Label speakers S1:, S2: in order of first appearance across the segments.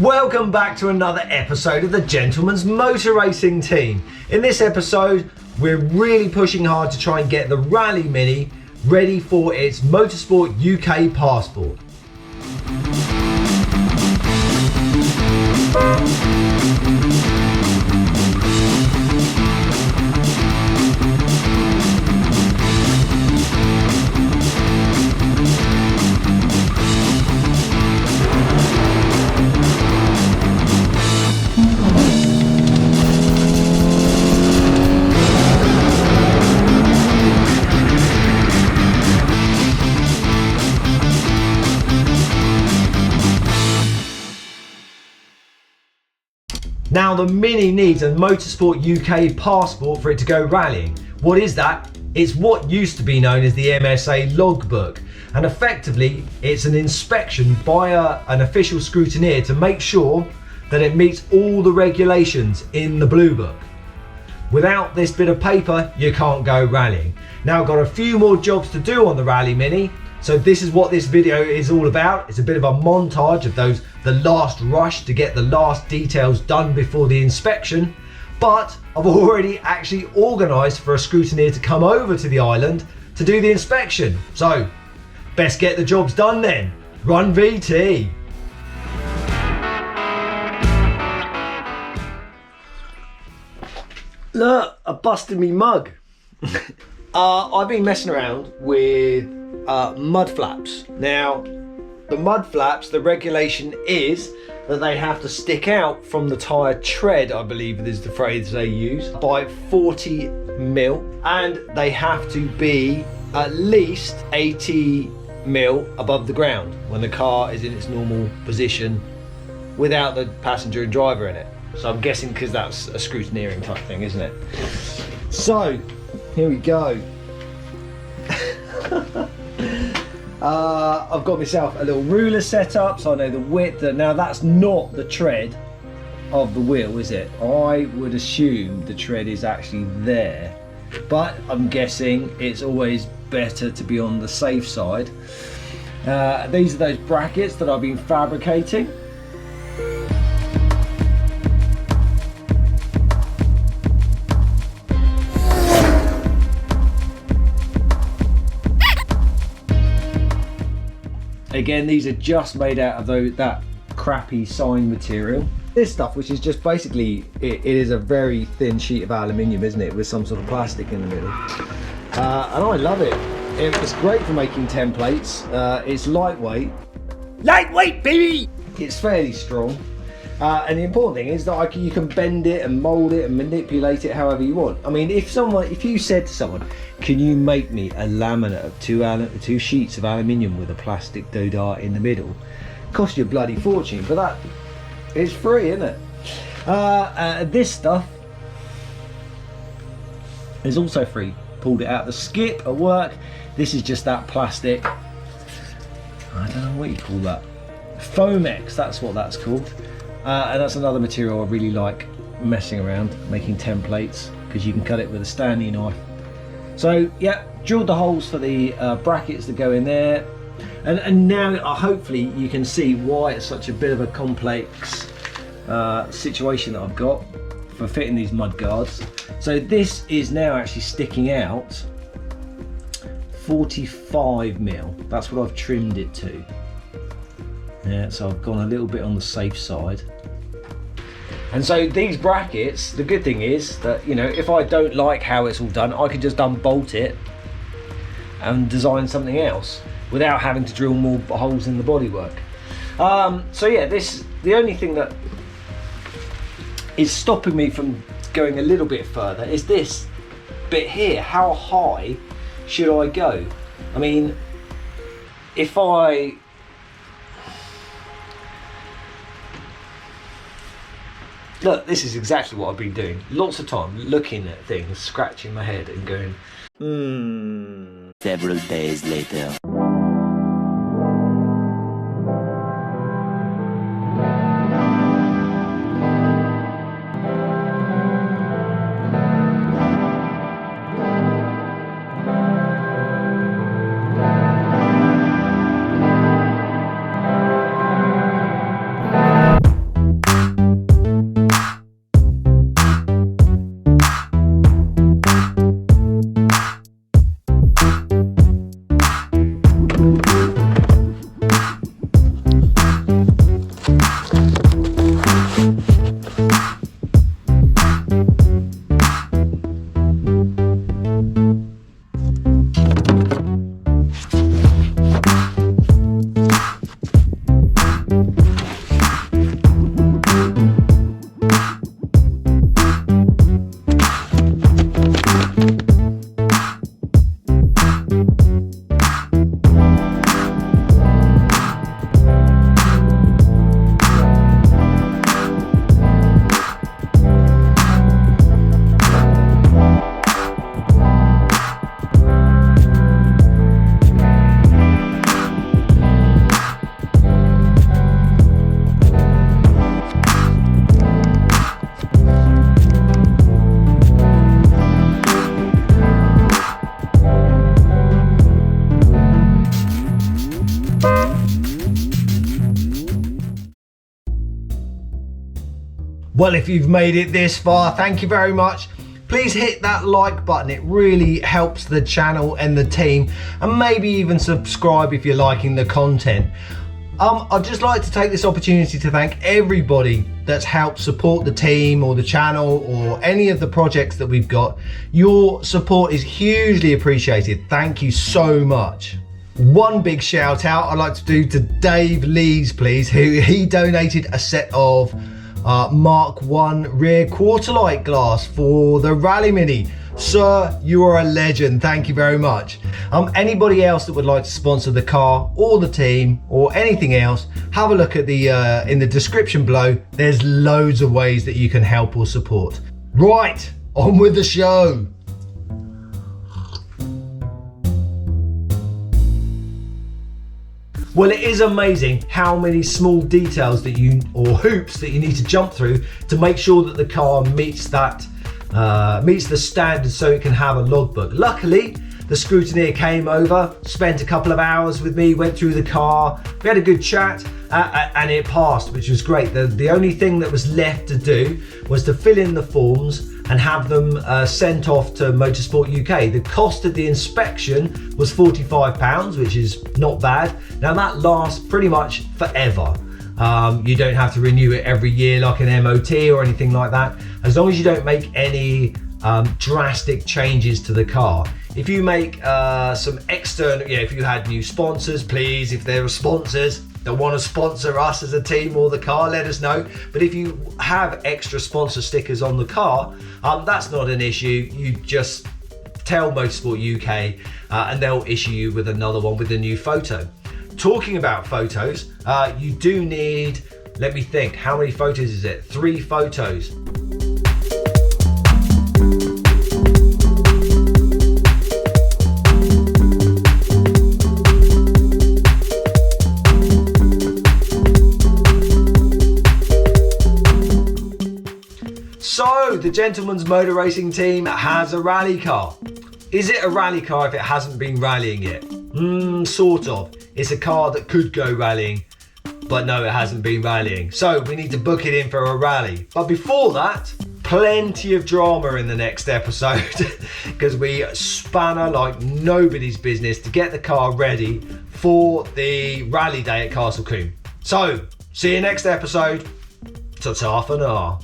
S1: Welcome back to another episode of the Gentleman's Motor Racing Team. In this episode, we're really pushing hard to try and get the Rally Mini ready for its Motorsport UK passport. Now the Mini needs a Motorsport UK passport for it to go rallying. What is that? It's what used to be known as the MSA logbook, and effectively it's an inspection by an official scrutineer to make sure that it meets all the regulations in the Blue Book. Without this bit of paper, you can't go rallying. Now I've got a few more jobs to do on the Rally Mini, so this is what this video is all about. It's a bit of a montage of the last rush to get the last details done before the inspection, but I've already actually organised for a scrutineer to come over to the island to do the inspection. So, best get the jobs done then. Run VT. Look, I busted me mug. I've been messing around with mud flaps. Now, the mud flaps, the regulation is that they have to stick out from the tyre tread, I believe is the phrase they use, by 40 mil, and they have to be at least 80 mil above the ground when the car is in its normal position without the passenger and driver in it. So I'm guessing because that's a scrutineering type thing, isn't it? So, here we go. I've got myself a little ruler set up so I know the width. Now that's not the tread of the wheel, is it? I would assume the tread is actually there, but I'm guessing it's always better to be on the safe side. These are those brackets that I've been fabricating. Again, these are just made out of that crappy sign material. This stuff, which is just basically, it is a very thin sheet of aluminium, isn't it, with some sort of plastic in the middle. And I love it. It's great for making templates. It's lightweight. Lightweight, baby! It's fairly strong. And the important thing is that you can bend it and mold it and manipulate it however you want. I mean, if you said to someone, can you make me a laminate of two sheets of aluminium with a plastic doodah in the middle? Cost you a bloody fortune, but that is free, isn't it? This stuff is also free. Pulled it out the skip at work. This is just that plastic, I don't know what you call that. Foamex, that's what that's called. And that's another material I really like messing around, making templates, because you can cut it with a Stanley knife. So yeah, drilled the holes for the brackets that go in there, and now hopefully you can see why it's such a bit of a complex situation that I've got for fitting these mud guards. So this is now actually sticking out 45 mil. That's what I've trimmed it to. Yeah, so I've gone a little bit on the safe side. And so these brackets, the good thing is that, you know, if I don't like how it's all done, I can just unbolt it and design something else without having to drill more holes in the bodywork. So yeah, the only thing that is stopping me from going a little bit further is this bit here. How high should I go? I mean, if I look, this is exactly what I've been doing. Lots of time looking at things, scratching my head and going,
S2: Several days later.
S1: Well, if you've made it this far, thank you very much. Please hit that like button, it really helps the channel and the team, and maybe even subscribe if you're liking the content. I'd just like to take this opportunity to thank everybody that's helped support the team or the channel or any of the projects that we've got. Your support is hugely appreciated. Thank you so much. One big shout out I'd like to do to Dave Lees, please, who he donated a set of Mark 1 rear quarter light glass for the Rally Mini. Sir, you are a legend. Thank you very much. Anybody else that would like to sponsor the car or the team or anything else, have a look at the in the description below. There's loads of ways that you can help or support. Right, on with the show. Well, it is amazing how many small details that or hoops that you need to jump through to make sure that the car meets the standard so it can have a logbook. Luckily, the scrutineer came over, spent a couple of hours with me, went through the car, we had a good chat, and it passed, which was great. The only thing that was left to do was to fill in the forms and have them sent off to Motorsport UK. The cost of the inspection was £45, which is not bad. Now that lasts pretty much forever. You don't have to renew it every year like an MOT or anything like that, as long as you don't make any drastic changes to the car. If you make some external, if you had new sponsors, please, if there are sponsors that want to sponsor us as a team or the car, let us know. But if you have extra sponsor stickers on the car, that's not an issue. You just tell Motorsport UK and they'll issue you with another one with a new photo. Talking about photos, you do need, let me think, how many photos is it? 3 photos. So, the Gentleman's Motor Racing team has a rally car. Is it a rally car if it hasn't been rallying yet? Sort of. It's a car that could go rallying, but no, it hasn't been rallying. So we need to book it in for a rally. But before that, plenty of drama in the next episode because we spanner like nobody's business to get the car ready for the rally day at Castle Combe. So, see you next episode. Ta-ta for now.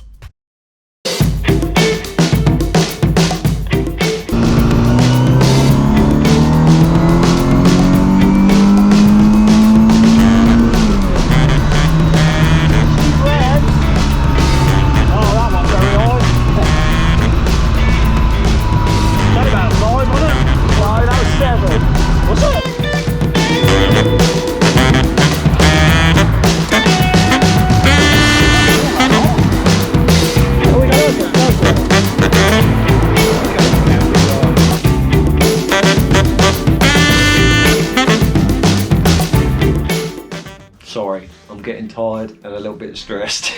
S1: Sorry, I'm getting tired and a little bit stressed.